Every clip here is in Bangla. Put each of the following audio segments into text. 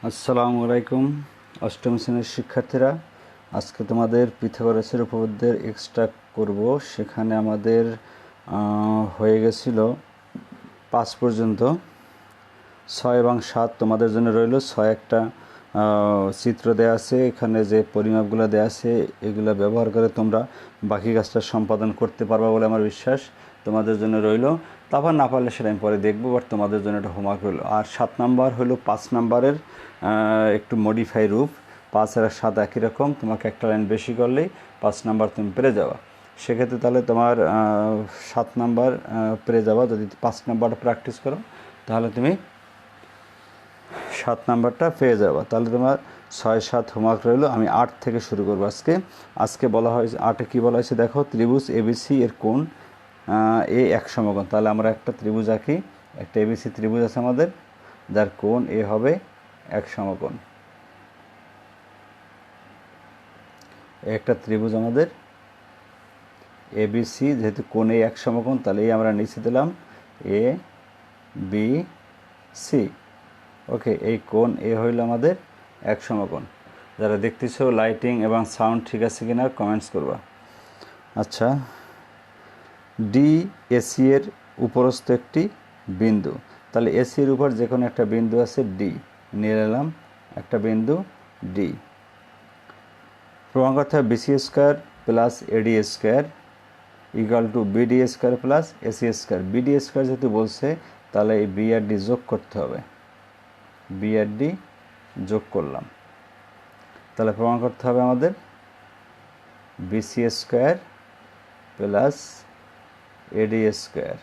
আসসালামু আলাইকুম অষ্টম শ্রেণীর শিক্ষার্থীরা, আজকে তোমাদের পিথাগোরাসের উপপাদ্যের এক্সট্রাক্ট করব। সেখানে আমাদের হয়ে গেছিল 5 পর্যন্ত। 6 এবং 7 তোমাদের জন্য রইল। 6 একটা চিত্র দেয়া আছে, এখানে যে পরিমাপগুলো দেয়া আছে এগুলো ব্যবহার করে তোমরা বাকি কাজটা সম্পাদন করতে পারবা বলে আমার বিশ্বাস। তোমাদের জন্য রইল, তারপর না পারলে সেটা আমি পরে দেখবো, বাট তোমাদের জন্য একটা হোমওয়ার্ক রইল। আর 7 নাম্বার হলো 5 নাম্বারের একটু মডিফাই রূপ। 5 আর 7 একই রকম, তোমাকে একটা লাইন বেশি করলেই 5 নাম্বার তুমি পেরে যাওয়া। সেক্ষেত্রে তাহলে তোমার 7 নাম্বার পেরে যাওয়া। যদি 5 নাম্বারটা প্র্যাকটিস করো তাহলে তুমি 7 নাম্বারটা পেয়ে যাবা। তাহলে তোমার 6-7 হোমওয়ার্ক রইল। আমি 8 থেকে শুরু করবো আজকে বলা হয়েছে 8-এ কী বলা হয়েছে দেখো, ত্রিভুজ এবিসি এর কোণ এ এক সমকোণ। তাহলে আমরা একটা ত্রিভুজ আঁকি, একটা এবিসি ত্রিভুজ আছে আমাদের, যার কোণ এ হবে এক সমকোণ। একটা ত্রিভুজ আমাদের এবিসি, যেহেতু কোণ এ এক সমকোণ তাহলে এই আমরা নিচে দিলাম এ বি সি। ওকে, এই কোণ এ হইল আমাদের এক সমকোণ। যারা দেখতেছো লাইটিং এবং সাউন্ড ঠিক আছে কিনা কমেন্টস করবা। আচ্ছা, ডি এসি এর উপরস্থ একটি বিন্দু। তাহলে এসি এর উপর যে কোনো একটা বিন্দু আছে ডি, নিয়ে নিলাম একটা বিন্দু ডি। প্রমাণ করতে হবে BC square plus AD square equal to BD square plus AC square. BD square যেহেতু বলছে তাহলে এই বি আর ডি যোগ করতে হবে। বি আর ডি যোগ করলাম, তাহলে প্রমাণ করতে হবে আমাদের BC square plus AD square.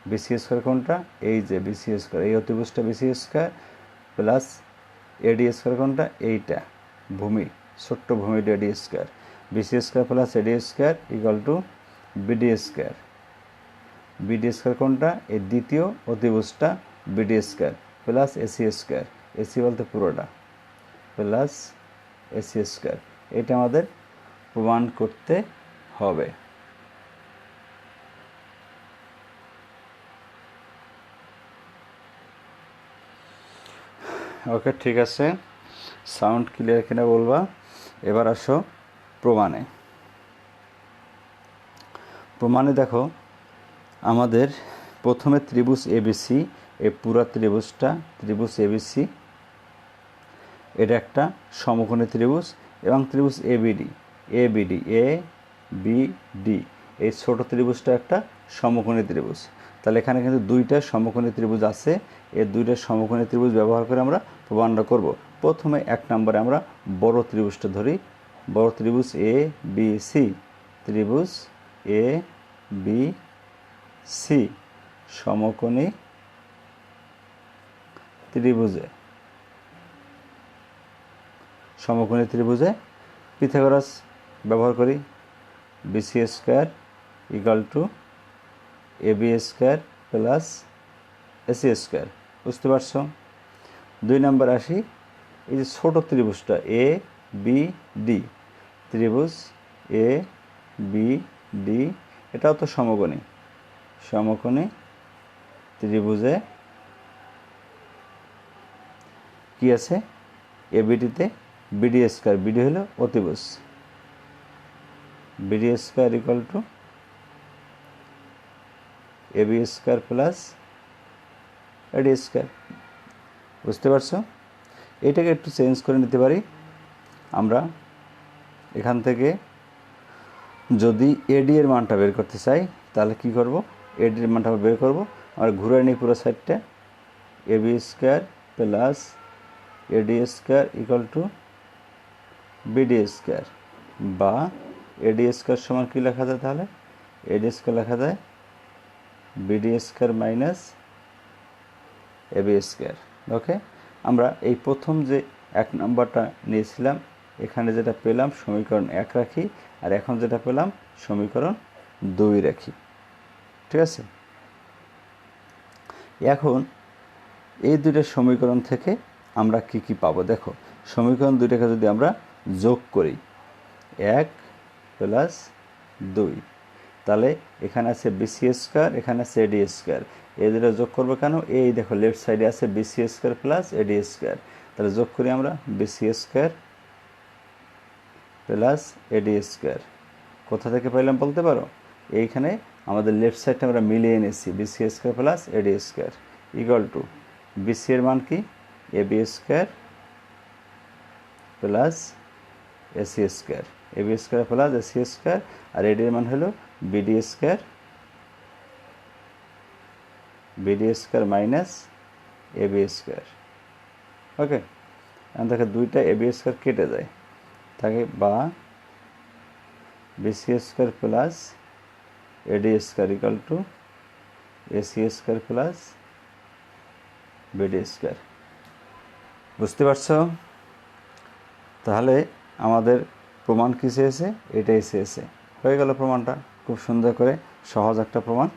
BC square কোনটা? এই যে বিসি স্কোয়ার, এই অতিভুজটা BC square plus AD square কোনটা? এইটা ভূমি, ছোট্ট ভূমি AD square. BC square plus AD square equal to BD square. BD square কোনটা? এই দ্বিতীয় অতিভুজটা BD square plus AC square, AC বলতে পুরোটা, প্লাস এসি স্কোয়ার। এটা আমাদের প্রমাণ করতে হবে। ওকে, ঠিক আছে, সাউন্ড ক্লিয়ার কিনা বলবা। এবার আসো প্রমাণে। প্রমাণে দেখো, আমাদের প্রথমে ত্রিভুজ এবিসি, এই পুরা ত্রিভুজটা ত্রিভুজ এবিসি, এটা একটা সমকোণী ত্রিভুজ, এবং ত্রিভুজ ABD, ABD A B D, এই ছোট ত্রিভুজটা একটা সমকোণী ত্রিভুজ। তাহলে এখানে কিন্তু দুইটা সমকোণী ত্রিভুজ আছে। এই দুইটা সমকোণী ত্রিভুজ ব্যবহার করে আমরা প্রমাণটা করব। প্রথমে 1 নম্বরে আমরা বড় ত্রিভুজটা ধরি। বড় ত্রিভুজ এ বি সি, ত্রিভুজ এ বি সি সমকোণী ত্রিভুজে, সমকোণী ত্রিভুজে পিথাগোরাস ব্যবহার করি। BC square equal to AB square plus AC square. বুঝতে পারছো? 2 নম্বর আসি, এই যে ছোটো ত্রিভুজটা এ বি ডি, ত্রিভুজ এ বি ডি, এটাও তো সমকোণী, সমকোণী ত্রিভুজে কি আছে? এবিডিতে বিডি স্কোয়ার, বিডি হলো অতিভুজ, BD square equal to AB square plus AD square. বুঝতে পারছো? এটাকে একটু চেঞ্জ করে নিতে পারি আমরা। এখান থেকে যদি এডি এর মানটা বের করতে চাই তাহলে কি করব? এডি এর মানটা বের করব, আর ঘুরে নিই পুরো সাইডটা, AB square plus AD square equal to BD square, বা এডি স্কোয়ার সমান কী লেখা যায়? তাহলে এডি স্কোয়ার লেখা যায় BD square minus AB square. Okay, আমরা এই প্রথম যে 1 নম্বরটা নিয়েছিলাম, এখানে যেটা পেলাম সমীকরণ 1 রাখি, আর এখন যেটা পেলাম সমীকরণ 2 রাখি। ঠিক আছে, এখন এই দুইটা সমীকরণ থেকে আমরা কি কি পাবো দেখো। সমীকরণ দুইটাকে যদি আমরা যোগ করি, 1 প্লাস 2, তাহলে এখানে আছে বিসি স্কোয়ার, এখানে আছে এডি স্কোয়ার। এই দুটো যোগ করবো কেন? এই দেখো লেফট সাইডে আছে BC square plus AD square, তাহলে যোগ করি আমরা BC square plus AD square. কোথা থেকে পাইলাম বলতে পারো? এইখানে আমাদের লেফট সাইডটা আমরা মিলিয়ে এনেছি, BC square plus AD square equal to BC এর মান কি AB square plus AC square, AB square plus AC square, আর এডির মান হলো BD square minus AB square. Okay, এখন দেখো দুইটা এবি স্কোয়ার কেটে যায়, থাকে বা BC square plus AD square equal to AC square plus BD square. বুঝতে পারছো? তাহলে আমাদের প্রমাণ কী চেয়েছে? এটাই চেয়েছে। হয়ে গেল প্রমাণটা, খুব সুন্দর করে সহজ একটা প্রমাণ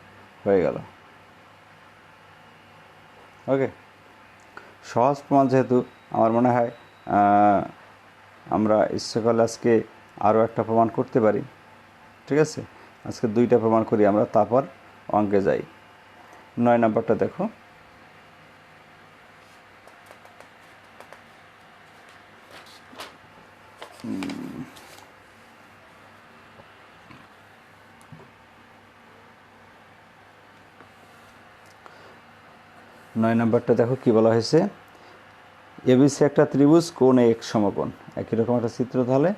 হয়ে গেল। ওকে, সহজ প্রমাণ যেহেতু, আমার মনে হয় আমরা ইচ্ছে করলে আজকে আরও একটা প্রমাণ করতে পারি। ঠিক আছে, আজকে দুইটা প্রমাণ করি আমরা, তারপর অঙ্কে যাই। 9 নম্বরটা দেখো। নয় নম্বরটা দেখো কি বলা হয়েছে, এবিসি একটা ত্রিভুজ, কোণ এ এক সমকোণ। একই রকম একটা চিত্র। তাহলে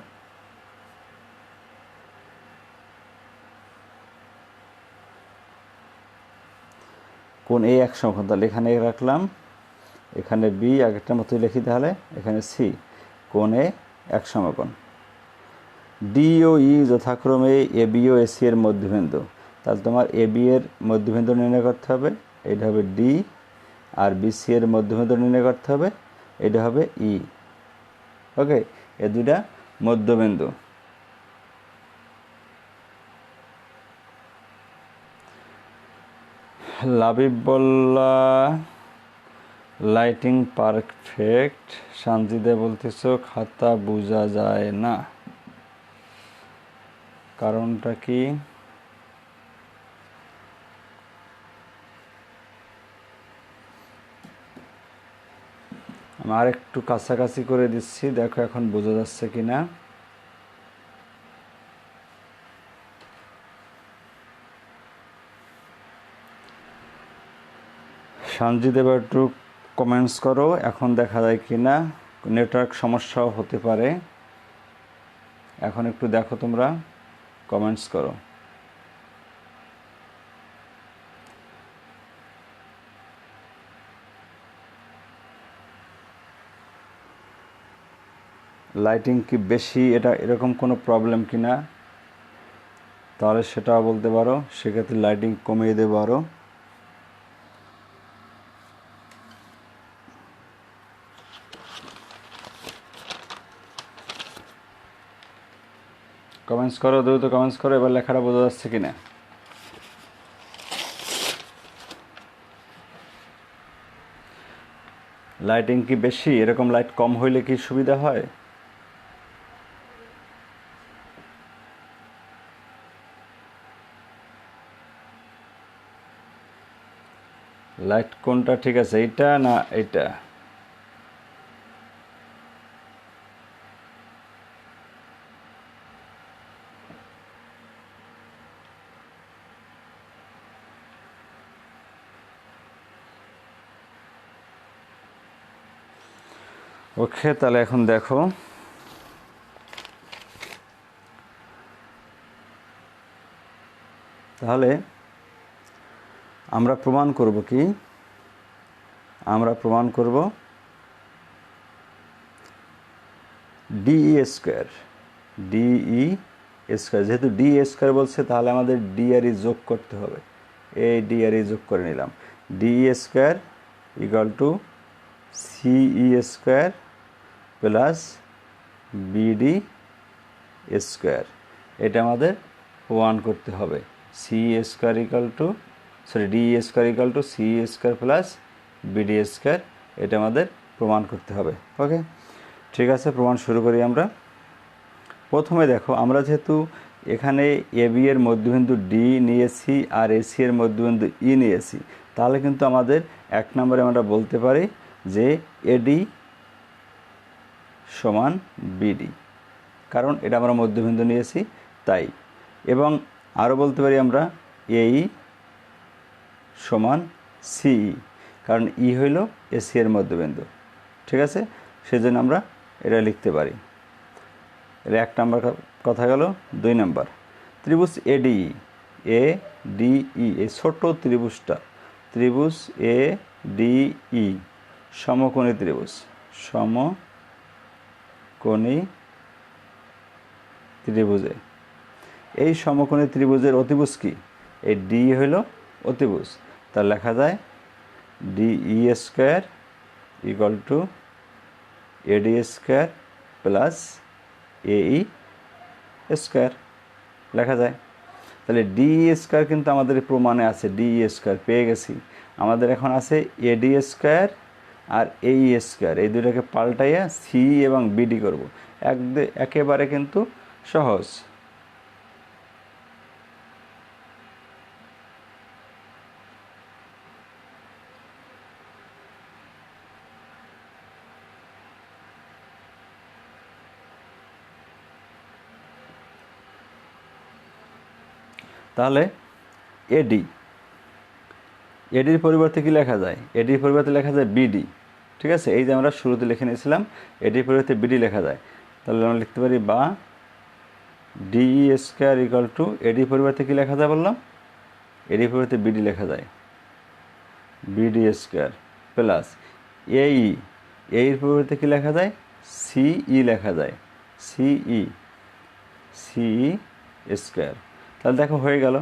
কোণ এ এক সমকোণ, তাহলে এখানে রাখলাম, এখানে বি আগেরটার মতোই লিখি, তাহলে এখানে সি, কোণ এ এক সমকোণ। ডি ও ই যথাক্রমে এ বি ও এসি এর মধ্যবিন্দু। তাহলে তোমার এ বি এর মধ্যবিন্দু নির্ণয় করতে হবে, এটা হবে ডি, আর বিসি এর মধ্যবিন্দু নির্ণয় করতে হবে, এটা হবে ই। ওকে, এ দুইটা মধ্যবিন্দু। লাবিব বল্লা লাইটিং পারফেক্ট। সানজিদা বলতেছো খাতা বোঝা যায় না, কারণটা কি? আমি আর একটু কাছাকাছি করে দিচ্ছি, দেখো এখন বোঝা যাচ্ছে কিনা। সানজিদ এবার একটু কমেন্টস করো, এখন দেখা যায় কিনা। নেটওয়ার্ক সমস্যাও হতে পারে, এখন একটু দেখো তোমরা, কমেন্টস করো। লাইটিং কি বেশি, এটা এরকম কোনো প্রবলেম কিনা, তাহলে সেটাও বলতে পারো, সেক্ষেত্রে লাইটিং কমিয়ে দেবো আরও। কমেন্টস করো, দ্রুত কমেন্টস করো, এবার লেখাটা বোঝা যাচ্ছে কিনা। লাইটিং কি বেশি, এরকম লাইট কম হইলে কি সুবিধা হয়? লাইট কোনটা ঠিক আছে, এইটা না এইটা? ওকে, তাহলে এখন দেখো, তাহলে আমরা প্রমাণ করব কি? আমরা প্রমাণ করব ডিই স্কোয়ার, ডিই স্কোয়ার। যেহেতু ডি স্কোয়ার বলছে, তাহলে আমাদের ডি আর ই যোগ করতে হবে। এই ডি আর ই যোগ করে নিলাম, DE square equal to CE square plus BD square. এটা আমাদের প্রমাণ করতে হবে। C square equal to, sorry, D square equal to C square plus BD square, এটা আমাদের প্রমাণ করতে হবে। ওকে, ঠিক আছে, প্রমাণ শুরু করি আমরা। প্রথমে দেখো, আমরা যেহেতু এখানে এ বি এর মধ্যবিন্দু ডি নিয়েছি আর এসি এর মধ্যবিন্দু ই নিয়েছি, তাহলে কিন্তু আমাদের 1 নম্বরে আমরা বলতে পারি যে এডি সমান বিডি, কারণ এটা আমরা মধ্যবিন্দু নিয়েছি তাই। এবং আরও বলতে পারি আমরা এই সমান সিই, কারণ ই হইল এসি এর মধ্যবিন্দু। ঠিক আছে, সেজন্য আমরা এটা লিখতে পারি। এটা 1 নম্বর কথা গেল। 2 নম্বর, ত্রিভুজ এডিই, এ ডিই, এই ছোট ত্রিভুজটা, ত্রিভুজ এ ডিই সমকোণী ত্রিভুজ, সমকোণী ত্রিভুজে, এই সমকোণী ত্রিভুজের অতিভুজ কি? এই ডি হইল অতিভুজ, তা লেখা যায় DE square equal to AD square plus এই স্কোয়ার লেখা যায়। তাহলে ডিই স্কোয়ার কিন্তু আমাদের প্রমাণে আছে, ডিই স্কোয়ার পেয়ে গেছি। আমাদের এখন আছে এডি স্কোয়ার আর এই স্কোয়ার, এই দুটাকে পাল্টাইয়া সি এবং বিডি করব। একেবারে কিন্তু সহজ। তাহলে এডি, এডির পরিবর্তে কি লেখা যায়? এডির পরিবর্তে লেখা যায় বিডি। ঠিক আছে, এই যে আমরা শুরুতে লিখে নিয়েছিলাম এডির পরিবর্তে বিডি লেখা যায়। তাহলে আমরা লিখতে পারি বা ডিই স্কোয়ার ইকুয়াল টু, এডির পরিবর্তে কি লেখা যায় বললাম? এডির পরিবর্তে বিডি লেখা যায়, বিডি স্কোয়ার প্লাস এই, এর পরিবর্তে কি লেখা যায়? সিই লেখা যায়, সিই, সিই স্কোয়ার। তাহলে দেখো হয়ে গেল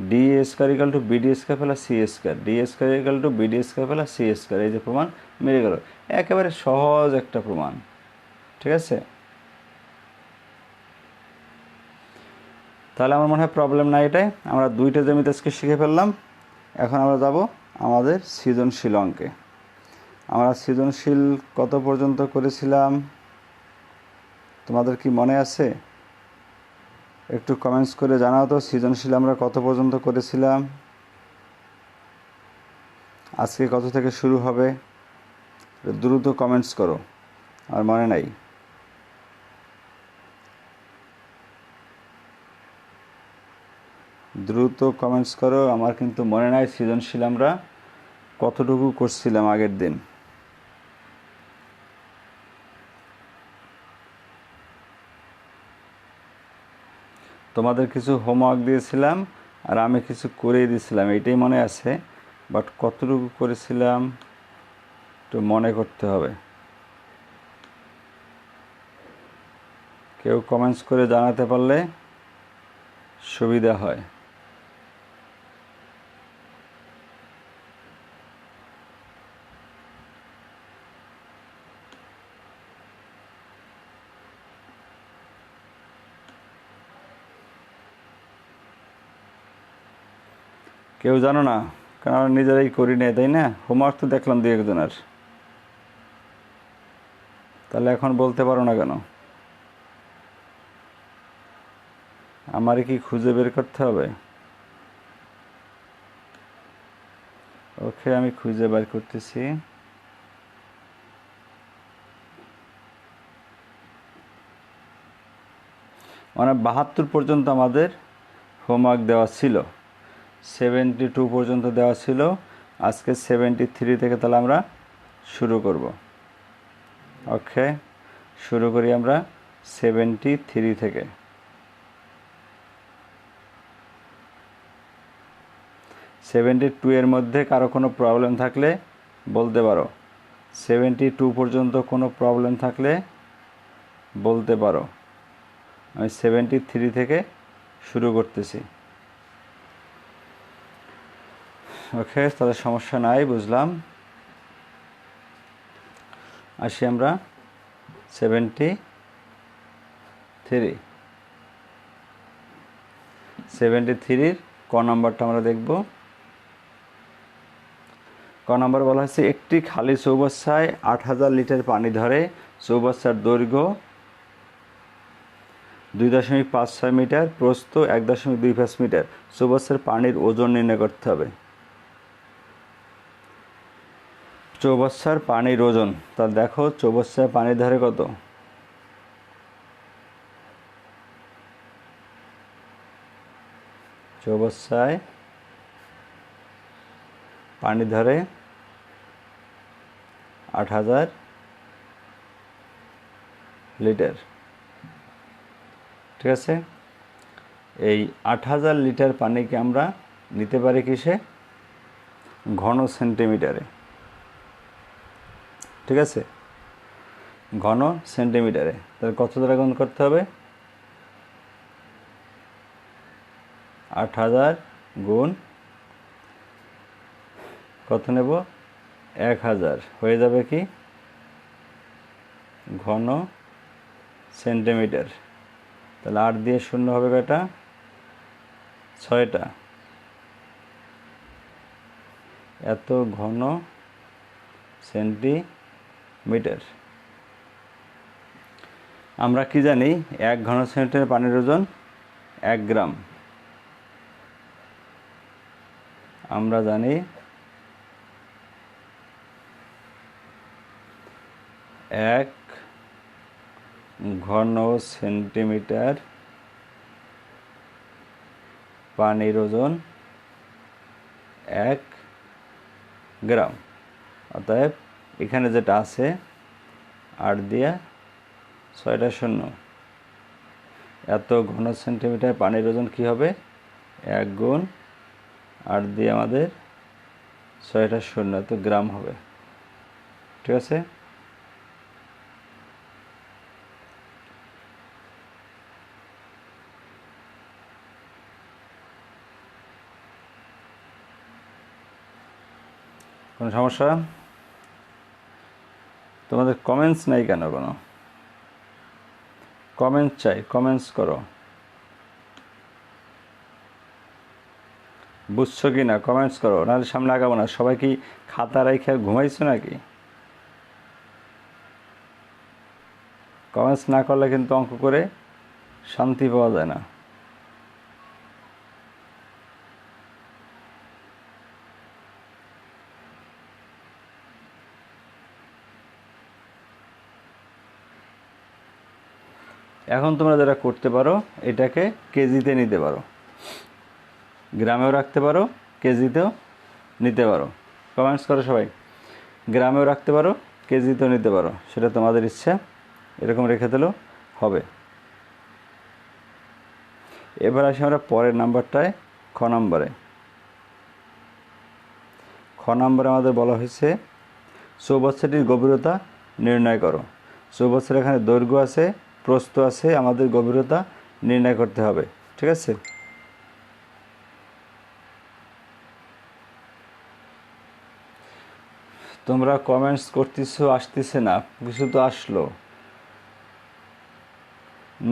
D square equal to BD square plus C square, D square equal to BD square plus C square. এই যে প্রমাণ মিলে গেল, একেবারে সহজ একটা প্রমাণ। ঠিক আছে, তাহলে আমার মনে হয় প্রবলেম নাই এটাই। আমরা 2টা জ্যামিতি আজকে শিখে ফেললাম। এখন আমরা যাব আমাদের সৃজনশীল অঙ্কে। আমরা সৃজনশীল কত পর্যন্ত করেছিলাম তোমাদের কি মনে আছে? একটু কমেন্টস করে জানাও তো, সৃজনশীল আমরা কত পর্যন্ত করেছিলাম, আজকে কত থেকে শুরু হবে? দ্রুত কমেন্টস করো, আর মনে নাই। দ্রুত কমেন্টস করো, আমার কিন্তু মনে নাই সৃজনশীল আমরা কতটুকু করছিলাম আগের দিন। তোমাদের কিছু হোমওয়ার্ক দিয়েছিলাম আর আমি কিছু করেই দিয়েছিলাম, এইটাই মনে আছে, বাট কতটুকু করেছিলাম একটু মনে করতে হবে। কেউ কমেন্টস করে জানাতে পারলে সুবিধা হয়। কেউ জানো না, কারণ আমরা নিজেরাই করি না, তাই না? হোমওয়ার্ক তো দেখলাম 2-1জনের, তাহলে এখন বলতে পারো না কেন? আমারই কি খুঁজে বের করতে হবে? ওকে, আমি খুঁজে বের করতেছি। মানে 72 পর্যন্ত আমাদের হোমওয়ার্ক দেওয়া ছিল, 72 পর্যন্ত দেওয়া ছিল। আজকে 73 থেকে তাহলে আমরা শুরু করব। ওকে, শুরু করি আমরা 73 থেকে। 72 এর মধ্যে কারো কোনো প্রবলেম থাকলে বলতে পারো। 72 পর্যন্ত কোনো প্রবলেম থাকলে বলতে পারো। আমি 73 থেকে শুরু করতেছি। ওকে, তাদের সমস্যা নাই, বুঝলাম। আসি আমরা 73-র ক নম্বরটা আমরা দেখব। ক নম্বর বলা হচ্ছে একটি খালি চৌবাচ্চায় 8000 লিটার পানি ধরে। চৌবাচ্চার দৈর্ঘ্য 2.56 মিটার, প্রস্থ 1.25 মিটার। চৌবাচ্চার পানির ওজন নির্ণয় করতে হবে। চৌবাচ্চার পানির ওজন, তা দেখো চৌবাচ্চায় পানি ধরে কত? চৌবাচ্চায় পানি ধরে 8,000 লিটার। ঠিক আছে, এই 8,000 লিটার পানিকে আমরা নিতে পারি কিসে? ঘন সেন্টিমিটারে। ঠিক আছে, ঘন সেন্টিমিটারে। তাহলে কত দ্বারা গুণ করতে হবে? 8,000 গুণ কত নেব? 1,000 হয়ে যাবে কি ঘন সেন্টিমিটার। তাহলে 8 দিয়ে 0 হবে কয়টা? 6টা। এত ঘন সেন্টিমিটার। আমরা কি জানি? 1 ঘন সেন্টিমিটার পানির ওজন 1 গ্রাম। আমরা জানি 1 ঘন সেন্টিমিটার পানির ওজন 1 গ্রাম। অতএব এখানে যেটা আছে 8 দিয়ে 6টা 0, এত ঘন সেন্টিমিটার পানির ওজন কি হবে? 1 গুণ 8 দিয়ে আমাদের 6টা 0, এত গ্রাম হবে। ঠিক আছে, কোনো সমস্যা? তোমাদের কমেন্টস নাই কেন? কোনো কমেন্টস চাই, কমেন্টস করো। বুঝছো কি না কমেন্টস করো, নাহলে সামনে আগাবো না। সবাই কি খাতা রেখে ঘুমাইছো নাকি? কমেন্টস না করলে কিন্তু অঙ্ক করে শান্তি পাওয়া যায় না। এখন তোমরা যেটা করতে পারো, এটাকে কেজিতে নিতে পারো, গ্রামেও রাখতে পারো, কেজিতেও নিতে পারো। কমেন্টস করো সবাই। গ্রামেও রাখতে পারো, কেজিতেও নিতে পারো, সেটা তোমাদের ইচ্ছা। এরকম রেখে দিলেও হবে। এবার আসি আমরা পরের নাম্বারটায়, খ নম্বরে। খ নম্বরে আমাদের বলা হয়েছে চৌবাচ্চাটির গভীরতা নির্ণয় করো। চৌবাচ্চার এখানে দৈর্ঘ্য আছে, প্রস্থ আছে, আমাদের গভীরতা নির্ণয় করতে হবে। ঠিক আছে, তোমরা কমেন্টস করতেছো, আসতেছে না, কিছু তো আসলো।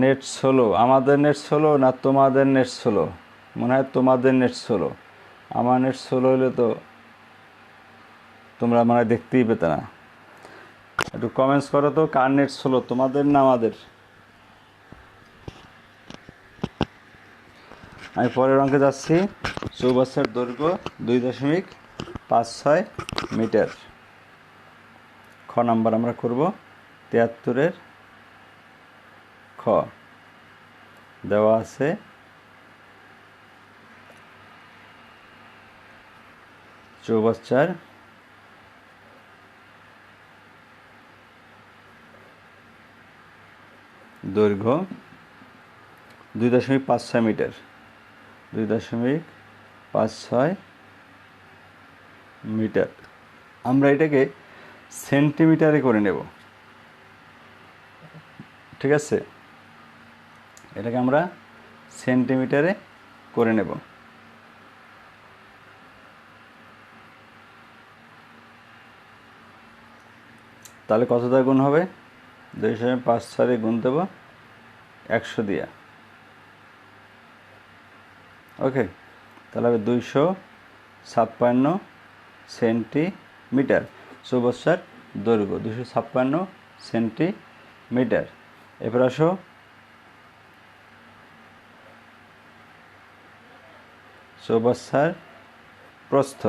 নেট স্লো, আমাদের নেট স্লো না তোমাদের নেট স্লো? মনে হয় তোমাদের নেট স্লো। আমার নেট স্লো হলে তো তোমরা মানে দেখতেই পেতে না। একটু কমেন্টস করো তো, কার নেট স্লো, তোমাদের না আমাদের? আমি পরের অঙ্কে যাচ্ছি। চৌবাচ্চার দৈর্ঘ্য 2.56 মিটার। খ নাম্বার আমরা করব 73-এর খ। দেওয়া আছে চৌবাচ্চার দৈর্ঘ্য 2.56 মিটার। 2.56 মিটার। আমরা এটাকে সেন্টিমিটারে করে নেব। ঠিক আছে, এটাকে আমরা সেন্টিমিটারে করে নেব। তাহলে কত দ্বারা গুণ হবে? 2.56 গুণ দেব 100 দিয়া। ওকে, তাহলে হবে 256 সেন্টিমিটার। চৌবাচ্চার দৈর্ঘ্য 256 সেন্টিমিটার। এরপর আসো চৌবাচ্চার প্রস্থ।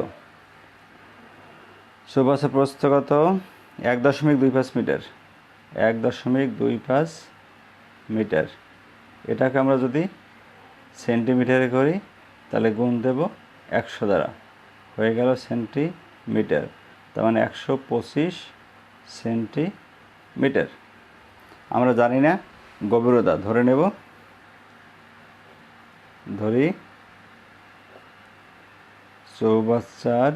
চৌবাচ্চার প্রস্থ কত? 1.25 মিটার। 1.25 মিটার। এটাকে আমরা যদি সেন্টিমিটারে করি তাহলে গুণ দেব 100 দ্বারা, হয়ে গেল সেন্টিমিটার। তার মানে 125 সেন্টিমিটার। আমরা জানি না গভীরতা, ধরে নেব, ধরি চৌবাচ্চার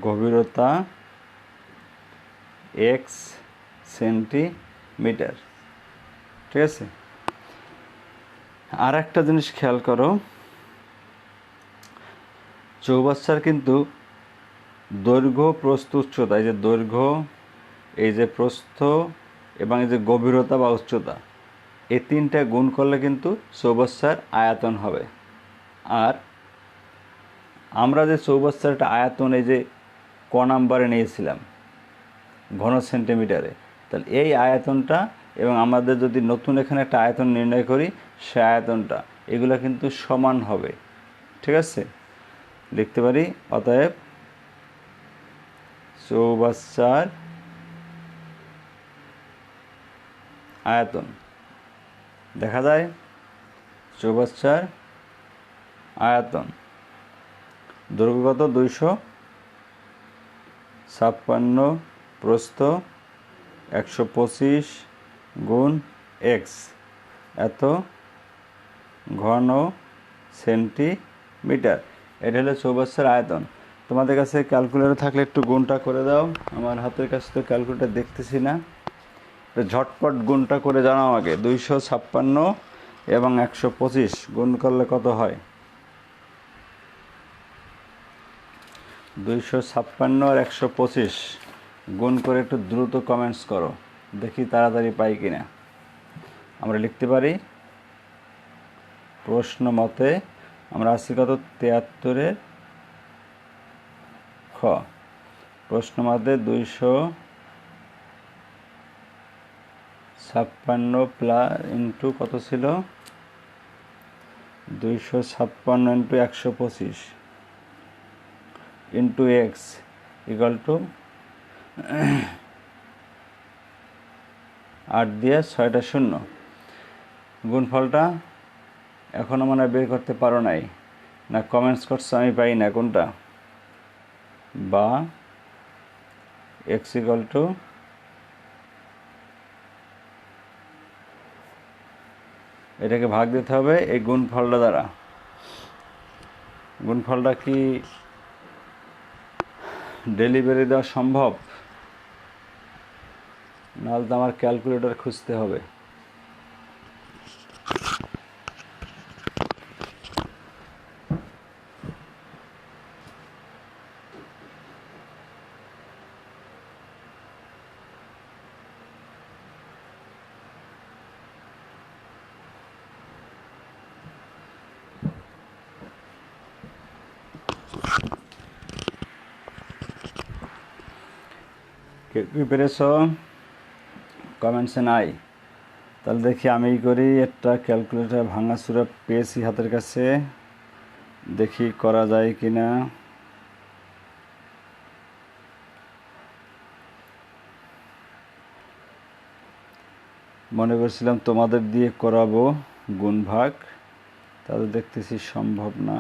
গভীরতা x সেন্টিমিটার। ঠিক আছে, আর একটা জিনিস খেয়াল করো, চৌবাচ্চার কিন্তু দৈর্ঘ্য, প্রস্থ, উচ্চতা, এই যে দৈর্ঘ্য, এই যে প্রস্থ এবং এই যে গভীরতা বা উচ্চতা, এই তিনটা গুণ করলে কিন্তু চৌবাচ্চার আয়তন হবে। আর আমরা যে চৌবাচ্চার একটা আয়তন এই যে ক নাম্বারে নিয়েছিলাম ঘন সেন্টিমিটারে, তাহলে এই আয়তনটা এবং আমাদের যদি নতুন এখানে একটা আয়তন নির্ণয় করি সে আয়তনটা, এগুলো কিন্তু সমান হবে। ঠিক আছে, লিখতে পারি অতএব চৌবাচ্চার আয়তন, দেখা যায় চৌবাচ্চার আয়তন দৈর্ঘ্য কত 256, প্রস্থ 125 গুণ x, এত ঘন সেন্টিমিটার। এটা হলো চৌবাচ্চার আয়তন। তোমাদের কাছে ক্যালকুলেটর থাকলে একটু গুণটা করে দাও, আমার হাতের কাছে তো ক্যালকুলেটর দেখতেছি না, ঝটপট গুণটা করে জানাও আগে। 256 এবং 125 গুণ করলে কত হয়? 256 আর 125 গুণ করে একটু দ্রুত কমেন্টস করো, দেখি তাড়াতাড়ি পাই কিনা। আমরা লিখতে পারি প্রশ্ন মতে আমরা আছি কত 73-এর খ। প্রশ্ন মতে 256 প্লাস ইন্টু কত ছিল, 256 into 125 into x equal to 8 দিয়ে 6টা শূন্য। গুণফলটা এখনও মনে হয় বের করতে পারো নাই, না কমেন্টস করছো আমি পাই না কোনটা, বা এক্স ইকুয়াল টু এটাকে ভাগ দিতে হবে এই গুণফলটা দ্বারা। গুণফলটা কি ডেলিভারি দেওয়া সম্ভব? নাহলে তো আমার ক্যালকুলেটর খুঁজতে হবে। কি পেরেছ? কমেন্টসে নাই? তাহলে দেখি আমি করি, একটা ক্যালকুলেটর ভাঙাচুরা পেয়েছি হাতের কাছে, দেখি করা যায় কি না। মনে করছিলাম তোমাদের দিয়ে করাবো গুণ ভাগ, তাহলে দেখতেছি সম্ভব না।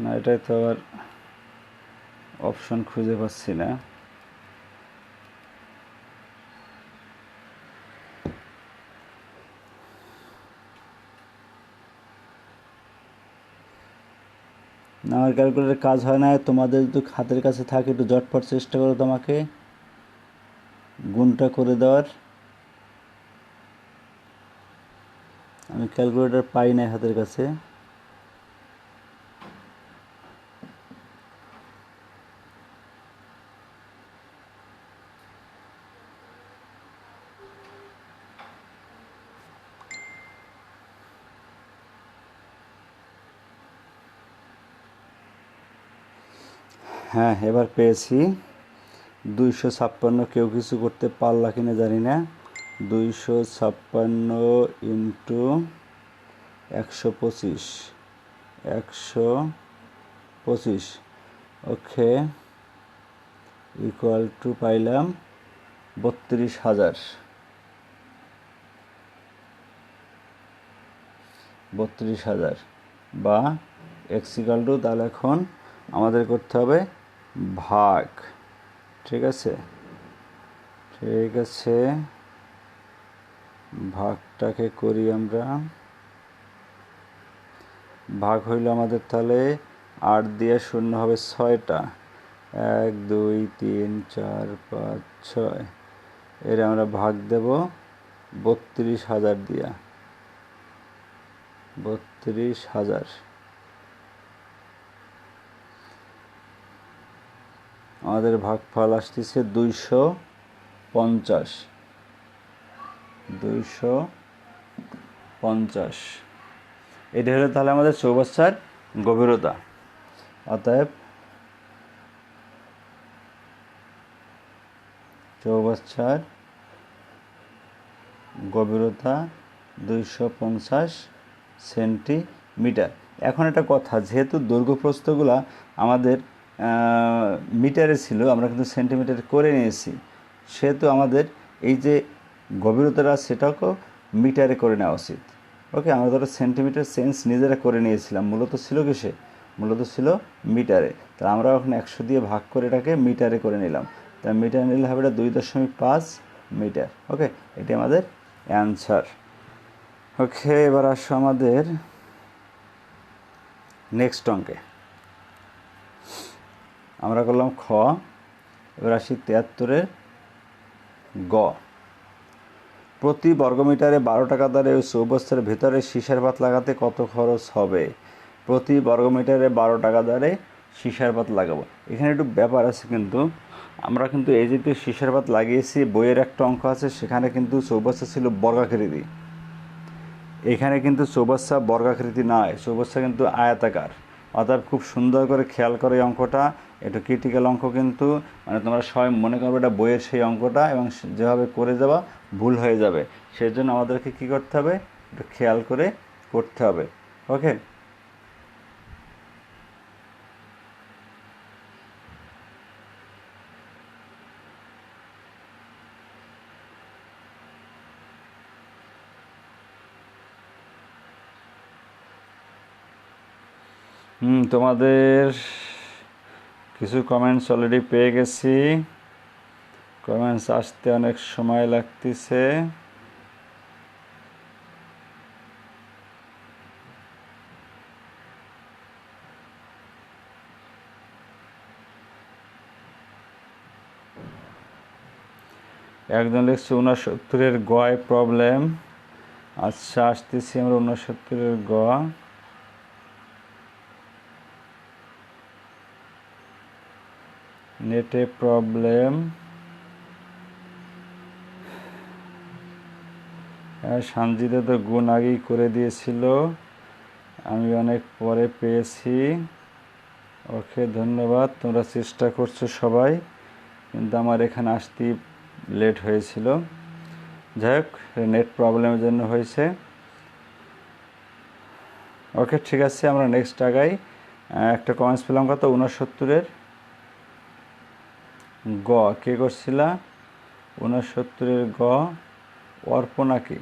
না, এটাই তো আবার অপশন খুঁজে পাচ্ছি না। আমার ক্যালকুলেটর কাজ হয় না। তোমাদের যদি হাতের কাছে থাকে একটু ঝটপট চেষ্টা করো তোমাকে গুণটা করে দেওয়ার। আমি ক্যালকুলেটর পাই না হাতের কাছে। হ্যাঁ, এবার পেয়েছি। 256 কেউ কিছু করতে পারলা কিনা জানি না। 256 ইন্টু 125, 25, ওকে, ইকুয়াল টু পাইলাম 32,000। 32,000 বা এক্স ইকুয়াল টু, তাহলে এখন আমাদের করতে হবে ভাগ। ঠিক আছে, ঠিক আছে, ভাগটাকে করি আমরা। ভাগ হইল আমাদের তাহলে 8 দিয়ে 0 হবে 6টা, 1 2 3 4 5 6, এর আমরা ভাগ দেব 32,000 দিয়া। 32,000 আমাদের ভাগফল আসতেছে 250। 250 এটা হলো তাহলে আমাদের চৌবাচ্চার গভীরতা। অতএব চৌবাচ্চার গভীরতা 250 সেন্টিমিটার। এখন একটা কথা, যেহেতু দৈর্ঘ্য প্রস্থগুলো আমাদের মিটারে ছিল, আমরা কিন্তু সেন্টিমিটার করে নিয়েছি, সেহেতু আমাদের এই যে গভীরতাটা সেটাকেও মিটারে করে নেওয়া উচিত। ওকে, আমরা ধরো সেন্টিমিটার চেঞ্জ নিজেরা করে নিয়েছিলাম, মূলত ছিল কিসে? মূলত ছিল মিটারে। তা আমরা এখন 100 দিয়ে ভাগ করে এটাকে মিটারে করে নিলাম। তা মিটার নিলে হবে এটা 2.5 মিটার। ওকে, এটি আমাদের অ্যান্সার। ওকে, এবার আসো আমাদের নেক্সট অঙ্কে। আমরা করলাম খ, এবার আসি 73-এর গ। প্রতি বর্গমিটারে 12 টাকা দরে ওই চৌবাচ্চার ভেতরে সীসার পাত লাগাতে কত খরচ হবে? প্রতি বর্গমিটারে 12 টাকা দরে সীসার পাত লাগাবো। এখানে একটু ব্যাপার আছে, কিন্তু আমরা কিন্তু এই যে সীসার পাত লাগিয়েছি, বইয়ের একটা অঙ্ক আছে, সেখানে কিন্তু চৌবাচ্চা ছিল বর্গাকৃতি। এখানে কিন্তু চৌবাচ্চা বর্গাকৃতি নয়, চৌবাচ্চা কিন্তু আয়তাকার। অর্থাৎ খুব সুন্দর করে খেয়াল করে এই অঙ্কটা, একটু ক্রিটিক্যাল অঙ্ক কিন্তু, মানে তোমরা সবাই মনে করবে এটা বইয়ের সেই অঙ্কটা, এবং যেভাবে করে যাওয়া ভুল হয়ে যাবে। সেই জন্য আমাদেরকে কী করতে হবে, একটু খেয়াল করে করতে হবে। ওকে, তোমাদের কিছু কমেন্টস অলরেডি পেয়ে গেছি। কমেন্টস আসতে অনেক সময় লাগতেছে। একজন লিখছে 69-এর গয় প্রবলেম। আচ্ছা, আসতেছি আমরা 69-এর গ। নেটে প্রবলেম। সানজিদা তো গুণ আগেই করে দিয়েছিল, আমি অনেক পরে পেয়েছি। ওকে, ধন্যবাদ, তোমরা চেষ্টা করছো সবাই, কিন্তু আমার এখানে আসতেই লেট হয়েছিল। যাই হোক, নেট প্রবলেমের জন্য হয়েছে। ওকে, ঠিক আছে, আমরা নেক্সট আগাই। একটা কমেন্টস পেলাম কত, 69-এর গ। কে করছিলা? 69-এর গ অর্পণা কি?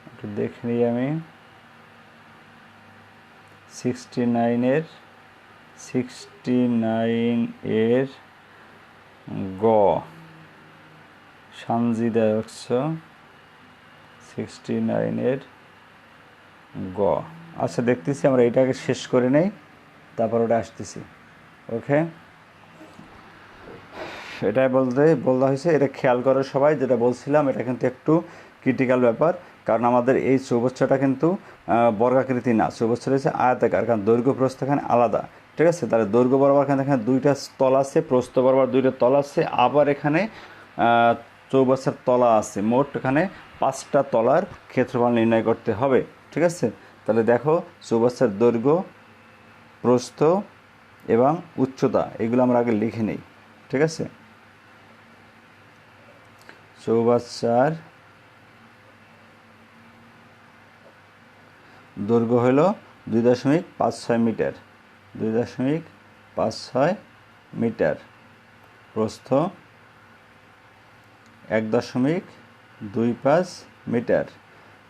একটু দেখে নিই আমি। 69-এর গ সানজিদা হচ্ছে 69-এর গ। আচ্ছা, দেখতেছি, আমরা এইটাকে শেষ করে নেই, তারপর ওটা আসতেছি। ওকে, এটাই বলা হয়েছে, এটা খেয়াল করো সবাই, যেটা বলছিলাম এটা কিন্তু একটু ক্রিটিক্যাল ব্যাপার, কারণ আমাদের এই চৌবাচ্চাটা কিন্তু বর্গাকৃতি না, চৌবাচ্চাটা হচ্ছে আয়তাকার, কারণ দৈর্ঘ্য প্রস্থ এখানে আলাদা। ঠিক আছে, তাহলে দৈর্ঘ্য বরাবর এখানে 2টা তল আছে, প্রস্থ বরাবর 2টা তল আছে, আবার এখানে চৌবাচ্চার তলা আছে, মোট এখানে 5টা তলার ক্ষেত্রফল নির্ণয় করতে হবে। ঠিক আছে, তাহলে দেখো চৌবাচ্চার দৈর্ঘ্য, প্রস্থ এবং উচ্চতা এগুলো আমরা আগে লিখে নিই। ঠিক আছে, চৌবাচ্চার দৈর্ঘ্য হলো 2.56 মিটার, 2.56 মিটার, প্রস্থ 1.25 মিটার,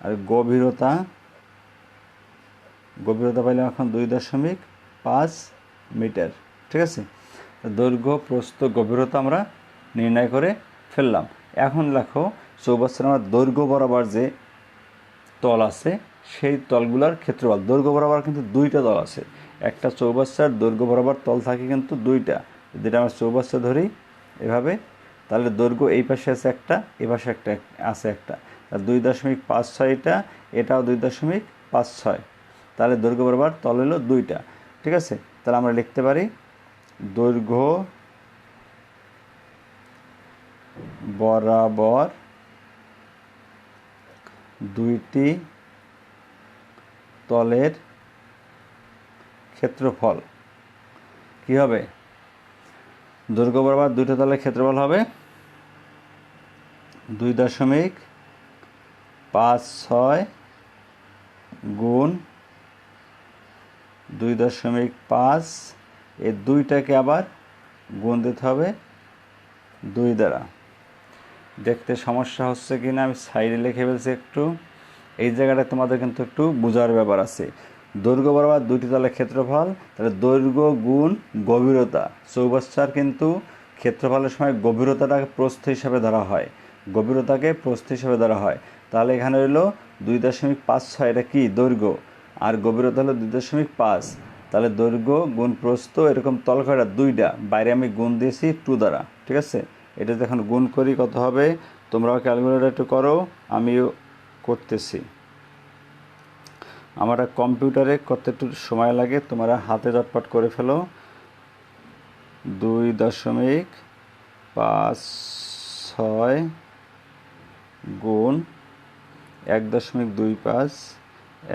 আর গভীরতা পাইলাম এখন 2.5 মিটার। ঠিক আছে, দৈর্ঘ্য, প্রস্থ, গভীরতা আমরা নির্ণয় করে ফেললাম। এখন লেখো চৌবাচ্চার আমার দৈর্ঘ্য বরাবর যে তল আছে সেই তলগুলোর ক্ষেত্রফল। দৈর্ঘ্য বরাবর কিন্তু দুইটা তল আছে, একটা চৌবাচ্চার দৈর্ঘ্য বরাবর তল থাকে কিন্তু দুইটা। যেটা আমরা চৌবাচ্চা ধরি এভাবে, তাহলে দৈর্ঘ্য এই পাশে আছে একটা, এই পাশে একটা আছে একটা, 2.56 এটা, এটাও 2.56, তাহলে দৈর্ঘ্য বরাবর তল হলো দুইটা। ঠিক আছে, তাহলে আমরা লিখতে পারি দৈর্ঘ্য বরাবর দুইটি তলের ক্ষেত্রফল কি হবে? দৈর্ঘ্য বরাবর দুইটা তলের ক্ষেত্রফল হবে 2.56 গুণ 2.5, এই দুইটাকে আবার গুণ দিতে হবে 2 দ্বারা। দেখতে সমস্যা হচ্ছে কি না আমি সাইডে লিখে ফেলছি একটু, এই জায়গাটা তোমাদের কিন্তু একটু বোঝার ব্যাপার আছে। দৈর্ঘ্য বরাবর দুইটি তলের ক্ষেত্রফল, তাহলে দৈর্ঘ্য গুণ গভীরতা। চৌবাচ্চার কিন্তু ক্ষেত্রফলের সময় গভীরতাটাকে প্রস্থ হিসাবে ধরা হয়, গভীরতাকে প্রস্থ হিসাবে ধরা হয়। তাহলে এখানে হলো 2.56, এটা কি দৈর্ঘ্য, আর গভীরতা হলো 2.5, তাহলে দৈর্ঘ্য গুণ প্রস্থ, এরকম তল কয়টা? দুইটা, বাইরে আমি গুণ দিয়েছি 2 দ্বারা। ঠিক আছে, এটা যখন গুণ করি কত হবে? তোমরাও ক্যালকুলেটর একটু করো, আমিও করতেছি। আমার কম্পিউটারে করতে একটু সময় লাগে, তোমরা হাতে ঝটপট করে ফেলো। 2.56 গুণ 1.25,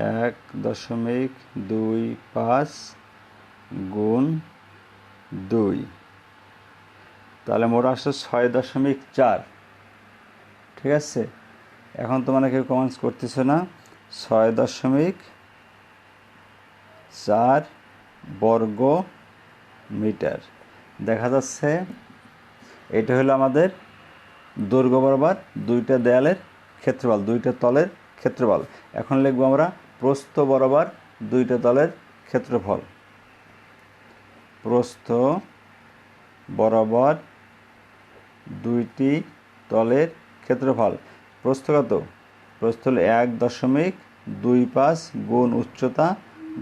1.25 গুণ 2, তাহলে মোট আসছে 6.4। ঠিক আছে, এখন তোমরা কেউ কমেন্টস করতেছে না। 6.4 বর্গ মিটার দেখা যাচ্ছে। এটা হলো আমাদের দৈর্ঘ্য বরাবর দুইটা দেয়ালের ক্ষেত্রফল, দুইটা তলের ক্ষেত্রফল। এখন লিখব আমরা প্রস্থ বরাবর দুইটা তলের ক্ষেত্রফল। প্রস্থ বরাবর দুইটি তলের ক্ষেত্রফল। প্রস্থ কত? প্রস্থ হলো 1.25 গুণ উচ্চতা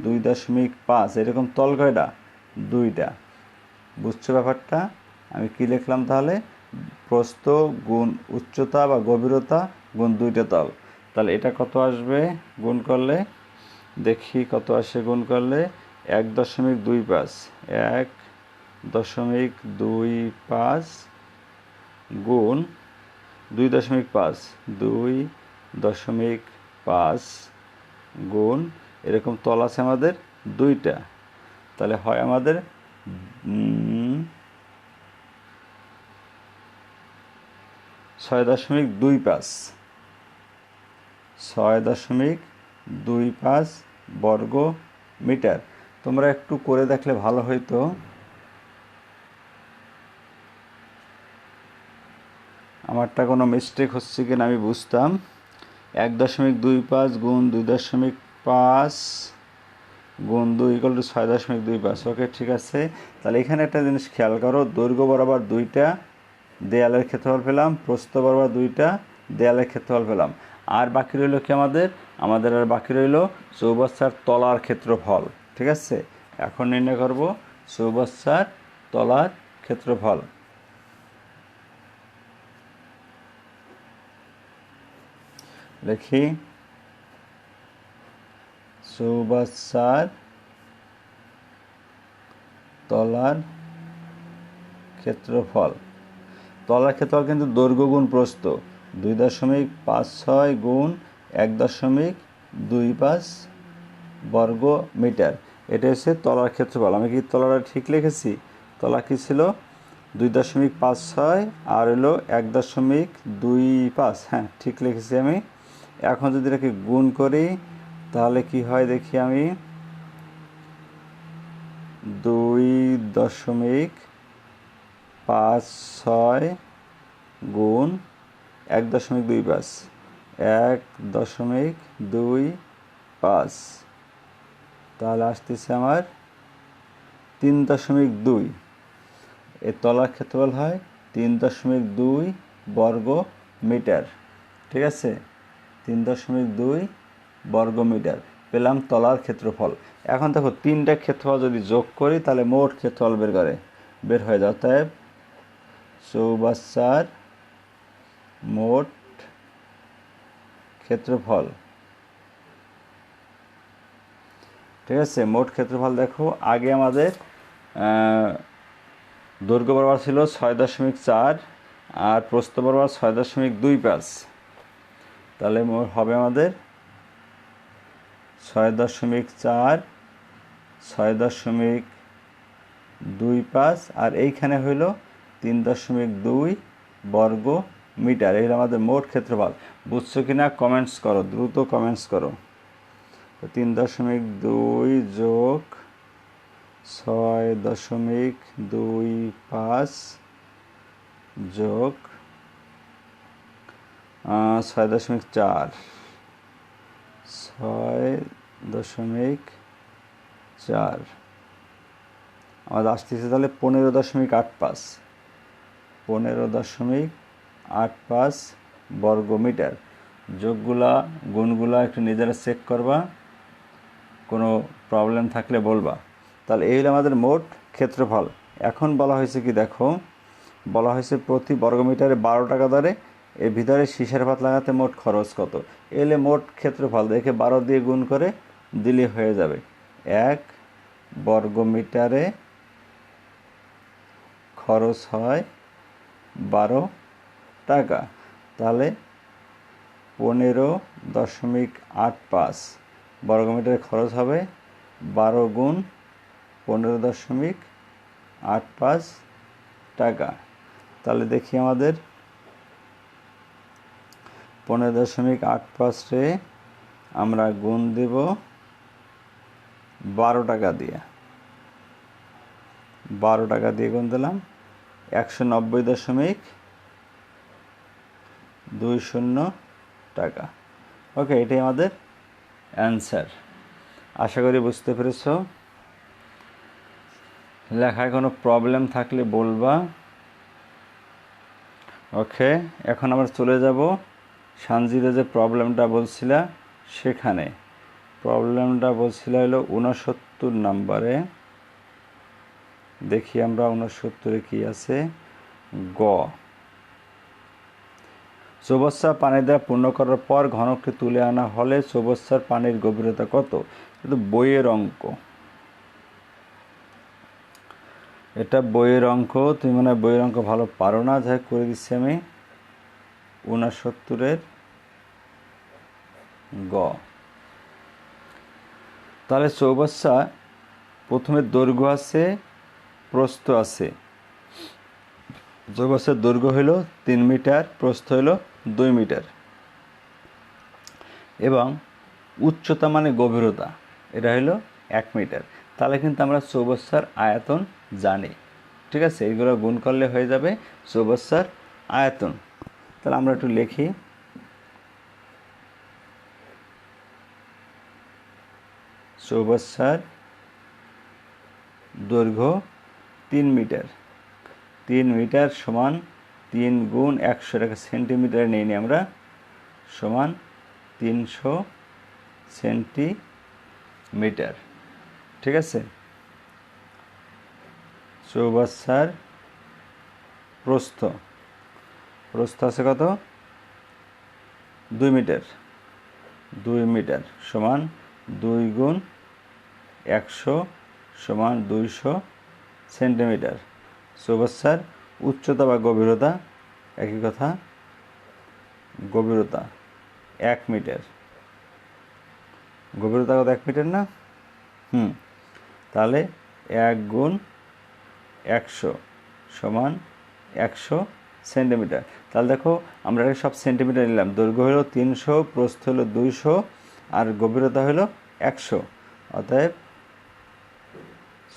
2.5, এরকম তল কয়টা? দুইটা। বুঝছো ব্যাপারটা? আমি কি লিখলাম তাহলে? প্রস্থ গুণ উচ্চতা বা গভীরতা গুণ দুইটা তল। তাহলে এটা কত আসবে গুণ করলে? দেখি কত আসে গুণ করলে। 1.25, 1.25 গুণ 2.5, 2.5 গুণ, এরকম তল আছে আমাদের দুইটা। তাহলে হয় আমাদের 6.25, 6.25 বর্গ মিটার। তোমরা একটু করে দেখলে ভালো হইতো। আমারটা কোনো মিস্টেক হচ্ছে কিনা আমি বুঝতাম। 1.25 গুণ 2.5 গুণ 2 ইকুয়াল টু 6.25। ওকে, ঠিক আছে। তাহলে এখানে একটা জিনিস খেয়াল করো, দৈর্ঘ্য বরাবর দুইটা দেয়ালের ক্ষেত্রফল পেলাম, প্রস্থ বরাবর দুইটা দেয়ালের ক্ষেত্রফল পেলাম। আর বাকি রইল কি আমাদের? আর বাকি রইল চৌবাচ্চার তলার ক্ষেত্রফল। ঠিক আছে, এখন নির্ণয় করব চৌবাচ্চার তলার ক্ষেত্রফল। লিখি চৌবাচ্চার তলার ক্ষেত্রফল। তলার ক্ষেত্রফল কিন্তু দৈর্ঘ্য গুণ প্রস্থ, 2.56 গুণ 1.25 বর্গ মিটার। এটা হচ্ছে তলার ক্ষেত্রফল। আমি কি তলাটা ঠিক লিখেছি? তলা কি ছিল? 2.56 আর হলো 1.25। হ্যাঁ, ঠিক লিখেছি আমি। এখন যদি এটাকে গুণ করি তাহলে কি হয় দেখি আমি, 2.56 গুণ 1.25, 1.25, তাহলে আসতেছে আমার 3.2। এর তলার ক্ষেত্রফল হয় 3.2 বর্গ মিটার। ঠিক আছে, 3.2 বর্গ মিটার পেলাম তলার ক্ষেত্রফল। এখন দেখো তিনটা ক্ষেত্রফল যদি যোগ করি তাহলে মোট ক্ষেত্রফল বের হয়ে যায়। অতএব চৌবাচ্চার মোট ক্ষেত্রফল, ঠিক আছে, মোট ক্ষেত্রফল দেখো আগে আমাদের দৈর্ঘ্য বরাবর ছিল 6.4 আর প্রস্থ বরাবর 6.25, তাহলে হবে আমাদের 6.4, 6.25 আর এইখানে হইল 3.2 বর্গ মিটার। এই হলো আমাদের মোট ক্ষেত্রফল। বুঝছো কিনা কমেন্টস করো, দ্রুত কমেন্টস করো। 3.2 যোগ 6.25 যোগ 6.4, 6.4 আমাদের আসতেছে তাহলে 15.85, 15.85 বর্গ মিটার। যোগগুলা গুণগুলা একটু নিজেরা চেক করবা, কোনো প্রবলেম থাকলে বলবা। তাহলে এই হলো আমাদের মোট ক্ষেত্রফল। এখন বলা হয়েছে কি দেখো, বলা হয়েছে প্রতি বর্গমিটারে 12 টাকা দরে এর ভিতরে সীসার পাত লাগাতে মোট খরচ কত। এলে মোট ক্ষেত্রফল দেখে 12 দিয়ে গুণ করে দিলে হয়ে যাবে। 1 বর্গমিটারে খরচ হয় 12 টাকা, তাহলে 15.85 বর্গমিটারে খরচ হবে 12 গুণ 15.85 টাকা। তাহলে দেখি আমাদের 15.85 আমরা গুণ দেব 12 টাকা দিয়ে, 12 টাকা দিয়ে গুণ দিলাম 190.20 টাকা। ওকে, এটাই আমাদের অ্যান্সার। আশা করি বুঝতে পেরেছ। লেখায় কোনো প্রবলেম থাকলে বলবা। ওকে, এখন আমরা চলে যাব সানজিদা যে প্রবলেমটা বলছিলা সেখানে। প্রবলেমটা বলছিল হলো 69 নম্বরে। দেখি আমরা 69-এ কি আছে। গ, চৌবাচ্চা পানি দ্বারা পূর্ণ করার পর ঘনকটি তুলে আনা হলে চৌবাচ্চার পানির গভীরতা কত? কিন্তু বইয়ের অঙ্ক, এটা বইয়ের অঙ্ক। তুমি মনে হয় বইয়ের অঙ্ক ভালো পারো না, যাই করে দিচ্ছি আমি। 69-এর গ, তাহলে চৌবাচ্চা প্রথমে দৈর্ঘ্য আছে, প্রস্থ আছে। চৌবাচ্চার দৈর্ঘ্য হইল 3 মিটার, প্রস্থ হইল 2 মিটার এবং উচ্চতা মানে গভীরতা এটা হলো 1 মিটার। তাহলে কিন্তু আমরা চৌবাচ্চার আয়তন জানি। ঠিক আছে, এইগুলো গুণ করলে হয়ে যাবে চৌবাচ্চার আয়তন। তাহলে আমরা একটু লিখি। চৌবাচ্চার দৈর্ঘ্য 3 মিটার, 3 মিটার সমান 3 গুণ 100 টাকা সেন্টিমিটার নিয়ে নিই আমরা, সমান 300 সেন্টিমিটার। ঠিক আছে, চৌবাচ্চার প্রস্থ, প্রস্থ আছে কত? 2 মিটার, 2 মিটার সমান 2 গুণ 100 সমান 200 সেন্টিমিটার। চৌবাচ্চার উচ্চতা বা গভীরতা একই কথা, গভীরতা 1 মিটার। গভীরতা কত? 1 মিটার না? তাহলে 1 গুণ 100 সমান 100 সেন্টিমিটার। তাহলে দেখো আমরা সব সেন্টিমিটার নিলাম। দৈর্ঘ্য হলো 300, প্রস্থ হলো 200 আর গভীরতা হলো 100। অতএব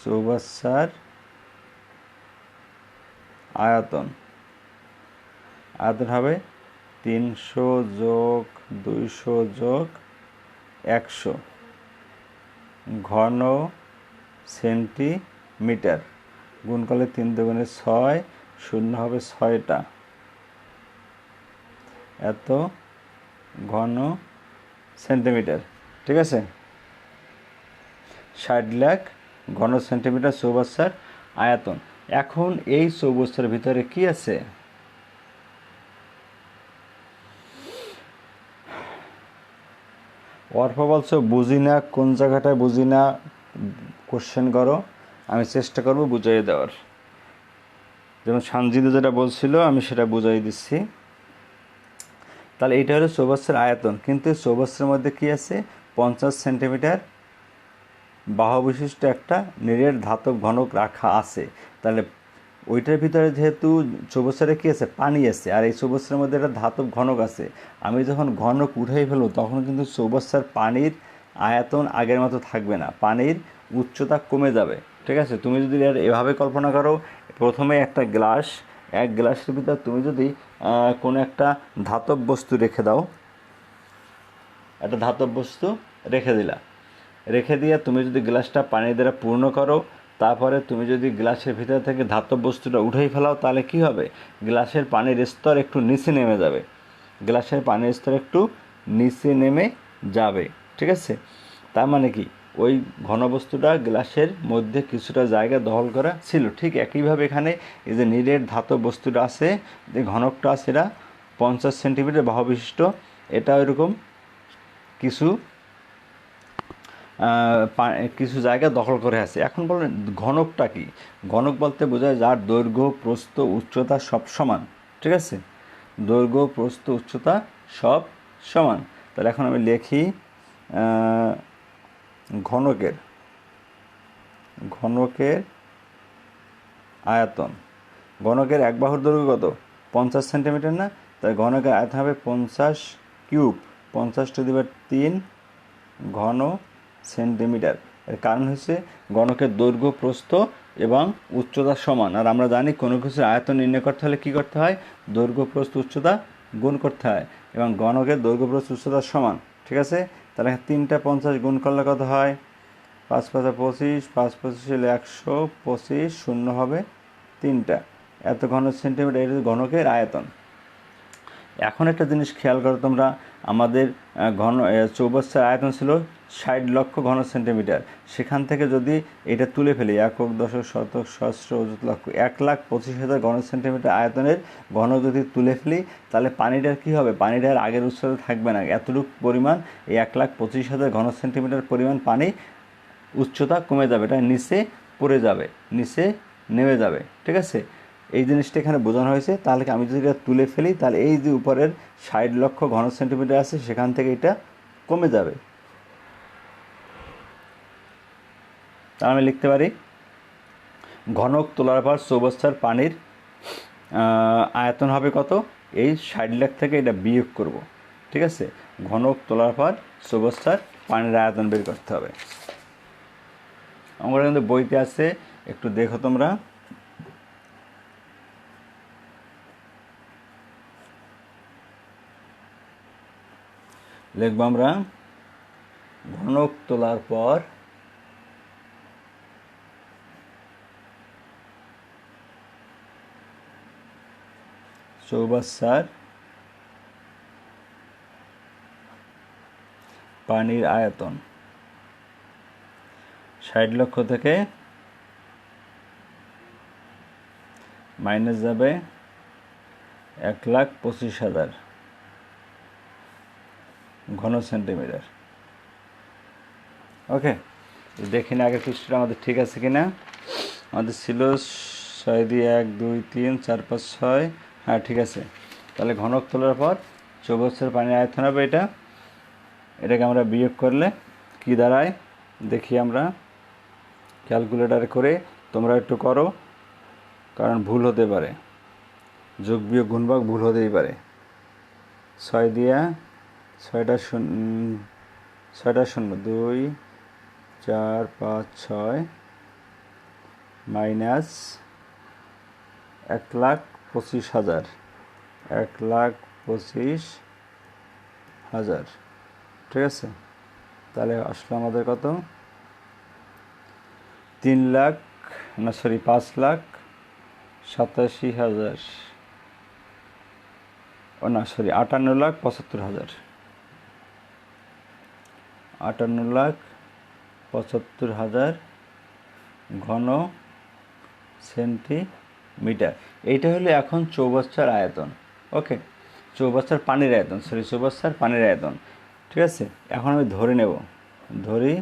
চৌবাচ্চার আয়তন হবে 300 যোগ 200 যোগ 100 ঘন সেন্টিমিটার। গুণ করলে 3 দুগুণে 6, শূন্য হবে 6টা, এত ঘন সেন্টিমিটার। ঠিক আছে, 60 লাখ ঘন সেন্টিমিটার চৌবাচ্চার আয়তন। এখন এই চৌবাচ্চার ভিতরে কি আছে? অর্প বলছো বুঝি না, কোন জায়গাটায় বুঝি না কোশ্চেন করো, আমি চেষ্টা করব বুঝিয়ে দেওয়ার। যেমন সানজিদা যেটা বলছিল আমি সেটা বুঝাই দিচ্ছি। তাহলে এইটা হলো চৌবাচ্চার আয়তন, কিন্তু চৌবাচ্চার মধ্যে কি আছে? 50 সেন্টিমিটার বাহু বিশিষ্ট একটা নিরেট ধাতব ঘনক রাখা আছে। তাহলে ওইটার ভিতরে যেহেতু চৌবাচ্চারে কী আছে? পানি আছে, আর এই চৌবাচ্চার মধ্যে একটা ধাতব ঘনক আছে। আমি যখন ঘনক উঠাই ফেলব তখন কিন্তু চৌবাচ্চার পানির আয়তন আগের মতো থাকবে না, পানির উচ্চতা কমে যাবে। ঠিক আছে, তুমি যদি এভাবে কল্পনা করো, প্রথমে একটা গ্লাস, এক গ্লাসের ভিতর তুমি যদি কোনো একটা ধাতব বস্তু রেখে দাও, একটা ধাতব বস্তু রেখে দিলা, রেখে দিয়ে তুমি যদি গ্লাসটা পানি দ্বারা পূর্ণ করো, তারপরে তুমি যদি গ্লাসের ভিতর থেকে ধাতব বস্তুটা উঠেই ফেলাও, তাহলে কি হবে? গ্লাসের পানির স্তর একটু নিচে নেমে যাবে, গ্লাসের পানির স্তর একটু নিচে নেমে যাবে। ঠিক আছে, তার মানে কি? ওই ঘনবস্তুটা গ্লাসের মধ্যে কিছুটা জায়গা দখল করা ছিল। ঠিক একইভাবে এখানে এই যে নিরেট ধাতব বস্তুটা আছে, যে ঘনকটা আছে, এটা 50 সেন্টিমিটার বাহু বিশিষ্ট, এটা এরকম কিছু কিছু জায়গা দখল করে আছে। এখন বলেন ঘনকটা কি? ঘনক বলতে বোঝায় যার দৈর্ঘ্য প্রস্থ উচ্চতা সব সমান। ঠিক আছে, দৈর্ঘ্য প্রস্থ উচ্চতা সব সমান। তাহলে এখন আমি লিখি ঘনকের আয়তন। ঘনকের এক বাহুর দৈর্ঘ্য কত? 50 সেন্টিমিটার না? তাই ঘনকের আয়তন হবে 50 কিউব, 50⁻³ ঘন সেন্টিমিটার। এর কারণ হচ্ছে ঘনকের দৈর্ঘ্য প্রস্থ এবং উচ্চতা সমান। আর আমরা জানি কোনো কিছুর আয়তন নির্ণয় করতে হলে কী করতে হয়? দৈর্ঘ্য প্রস্থ উচ্চতা গুণ করতে হয়, এবং ঘনকের দৈর্ঘ্য প্রস্থ উচ্চতা সমান। ঠিক আছে, তাহলে 3টা 50 গুণ করলে কত হয়? 5 5 25, 5 25 হলে 125, শূন্য হবে 3টা, এত ঘন সেন্টিমিটার। এটা ঘনকের আয়তন। এখন একটা জিনিস খেয়াল করো তোমরা, আমাদের চৌবাচ্চার আয়তন ছিল 60 লক্ষ ঘন সেন্টিমিটার। সেখান থেকে যদি এটা তুলে ফেলি, একক, দশক, শতক, সহস্র, অযুত, লক্ষ, 1,25,000 ঘন সেন্টিমিটার আয়তনের ঘন যদি তুলে ফেলি, তাহলে পানিটার কী হবে? পানিটার আগের উচ্চতা থাকবে না, এতটুকু পরিমাণ, এই 1,25,000 ঘন সেন্টিমিটার পরিমাণ পানি উচ্চতা কমে যাবে, এটা নিচে পড়ে যাবে, নিচে নেমে যাবে। ঠিক আছে, এই জিনিসটা এখানে বোঝানো হয়েছে। তাহলে আমি যদি এটা তুলে ফেলি, তাহলে এই যে উপরের 60 লক্ষ ঘন সেন্টিমিটার আছে, সেখান থেকে এটা কমে যাবে। তাহলে আমি লিখতে পারি ঘনক তোলার পর চৌবাচ্চার পানির আয়তন হবে কত? এই 60 লাখ থেকে এটা বিয়োগ করব। ঠিক আছে, ঘনক তোলার পর চৌবাচ্চার পানির আয়তন বের করতে হবে। আমরা কিন্তু বইতে আছে, একটু দেখো তোমরা। লিখব আমরা ঘনক তোলার পর চৌবাচ্চার পানির আয়তন 60 লক্ষ থেকে মাইনাস যাবে 1,25,000 ঘন সেন্টিমিটার। ওকে, দেখি না আগের পৃষ্ঠটা আমাদের ঠিক আছে কিনা। আমাদের ছিল 6 দিয়ে 1 2 3 4 5 6, হ্যাঁ ঠিক আছে। তাহলে ঘনক তোলার পর চৌবাচ্চার পানির আয়তন হবে এটা। এটাকে আমরা বিয়োগ করলে কি দাঁড়ায় দেখি আমরা ক্যালকুলেটারে করে, তোমরা একটু করো, কারণ ভুল হতে পারে, যোগ বিয়োগ গুণভাগ ভুল হতেই পারে। 6 দিয়া 6টা 6টা শূন্য 2 4 5 6 মাইনাস 1,25,000, 1,25,000। ঠিক আছে, তাহলে আসলে আমাদের কত? 5,87,000, ও না সরি 58,75,000, 58,75,000 ঘন সেন্টিমিটার। এইটা হলো এখন চৌবাচ্চার আয়তন। ওকে, চৌবাচ্চার পানির আয়তন, চৌবাচ্চার পানির আয়তন। ঠিক আছে, এখন আমি ধরে নেব, ধরি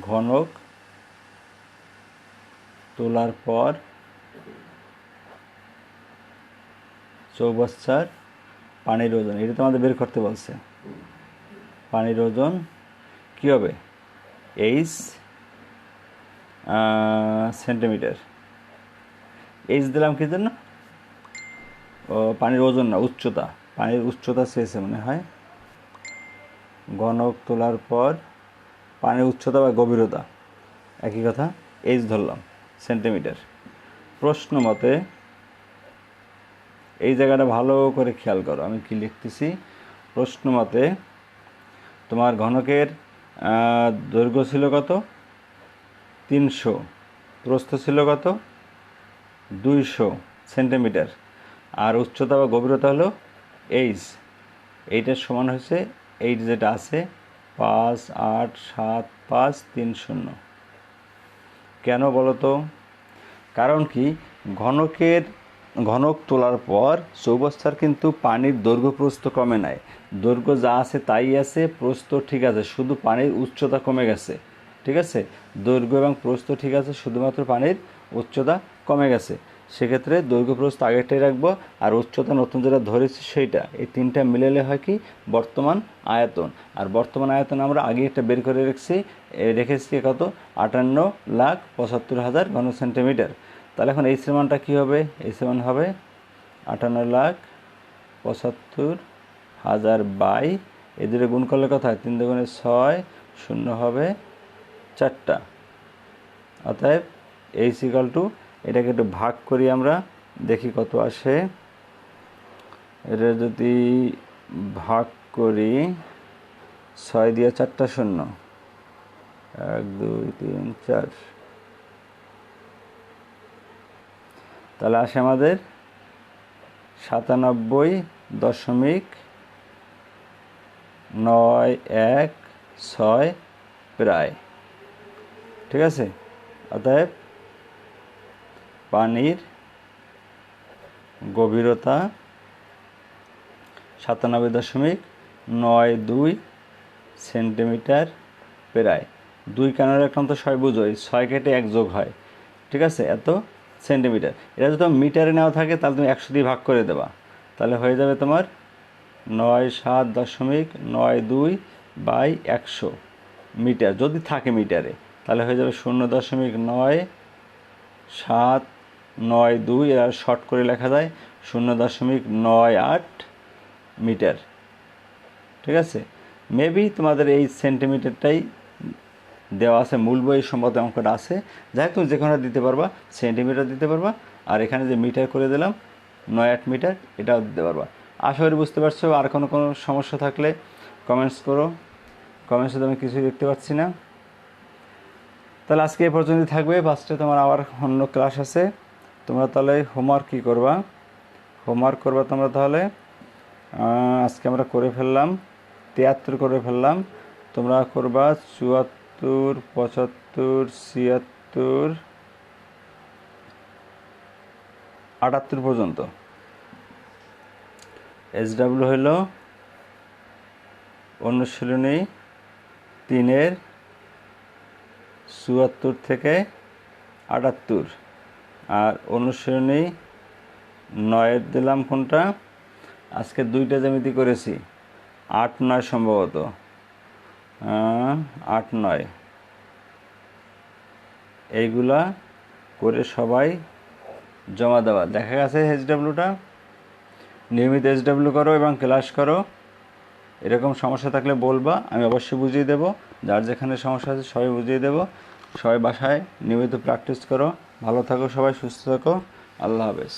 ঘনক তোলার পর চৌবাচ্চার পানির ওজন, এটা তো আমাদের বের করতে বলছে। পানির ওজন কী হবে? H centimetre. এইচ দিলাম কি জন্য? ও পানির ওজন না, উচ্চতা। পানির উচ্চতা চেয়েছে মনে হয়। ঘনক তোলার পর পানির উচ্চতা বা গভীরতা একই কথা, এইচ ধরলাম সেন্টিমিটার। প্রশ্ন মতে এই জায়গাটা ভালো করে খেয়াল করো, আমি কি লিখতেছি। প্রশ্ন মতে তোমার ঘনকের দৈর্ঘ্য ছিল কত? 300, প্রস্থ ছিল কত? 200 সেন্টিমিটার, আর উচ্চতা বা গভীরতা হলো এইচ। এইটার সমান হয়েছে এইট যেটা আছে 5,8,7,5,3,0। কেন বলো তো? কারণ কি, ঘনক তোলার পর চৌবাচ্চার কিন্তু পানির দৈর্ঘ্য প্রস্থ কমে নাই, দৈর্ঘ্য যা আছে তাই আছে, প্রস্থ ঠিক আছে, শুধু পানির উচ্চতা কমে গেছে। ঠিক আছে, দৈর্ঘ্য এবং প্রস্থ ঠিক আছে, শুধুমাত্র পানির উচ্চতা কমে গেছে। সেক্ষেত্রে দৈর্ঘ্য প্রস্থ আগেরটাই রাখবো, আর উচ্চতা নতুন যেটা ধরেছি সেইটা। এই তিনটা মিলালে হয় কি বর্তমান আয়তন। আর বর্তমান আয়তন আমরা আগে একটা বের করে রেখেছি কত? 58,75,000 ঘন সেন্টিমিটার। তাহলে এখন এই মানটা কী হবে? এই মান হবে 58,75,000 বাই, এদের গুণ করলে কথা হয় 3 দুগুণে 6, শূন্য হবে 4টা। অতএব এইচ ইকুয়াল টু, এটাকে একটু ভাগ করি আমরা, দেখি কত আসে। এটা যদি ভাগ করি 6 দিয়ে 4টা শূন্য, 1 2 3 4, তাহলে আসে আমাদের 97.916 প্রায়। ঠিক আছে, অতএব পানির গভীরতা 97.92 সেন্টিমিটার প্রায়। 2 কেন রাখলাম তো 6 বুঝো, 6 কেটে 1 যোগ হয়। ঠিক আছে, এত সেন্টিমিটার। এটা যদি তোমার মিটারে নেওয়া থাকে তাহলে তুমি 100 দিয়ে ভাগ করে দেবা, তাহলে হয়ে যাবে তোমার 97.92 বাই 100 মিটার। যদি থাকে মিটারে তাহলে হয়ে যাবে 0.9792, আর শর্ট করে লেখা যায় 0.98 মিটার। ঠিক আছে, মেবি তোমাদের এই সেন্টিমিটারটাই দেওয়া আছে, মূল বইয়ের সম্ভবত অঙ্কটা আছে। যাই হোক, তুমি যে কোনো দিতে পারবা, সেন্টিমিটার দিতে পারবা, আর এখানে যে মিটার করে দিলাম 9 মিটার, এটাও দিতে পারবা। আশা করি বুঝতে পারছো। আর কোনো সমস্যা থাকলে কমেন্টস করো। কমেন্টসে তো আমি কিছুই দেখতে পাচ্ছি না। তাহলে আজকে এই পর্যন্তই থাকবে। 5টায় তোমার আবার অন্য ক্লাস আছে। তোমরা তাহলে হোমওয়ার্ক কী করবা? হোমওয়ার্ক করবা তোমরা তাহলে, আজকে আমরা করে ফেললাম 73 করে ফেললাম, তোমরা করবা 74, 75, 76, 78 পর্যন্ত। SW হইল অনুশীলনী 3-এর 74 থেকে 78, আর অনুশীলনী 9-এর দিলাম কোনটা? আজকে 2টা জ্যামিতি করেছি, 8-9 সম্ভবত, 8-9 এইগুলা করে সবাই জমা দেওয়া। দেখা গেছে SWটা নিয়মিত SW করো এবং ক্লাস করো, এরকম সমস্যা থাকলে বলবা, আমি অবশ্যই বুঝিয়ে দেবো। যার যেখানে সমস্যা আছে সবাই বুঝিয়ে দেবো। সবাই বাসায় নিয়মিত প্র্যাকটিস করো। ভালো থাকো সবাই, সুস্থ থাকো। আল্লাহ হাফেজ।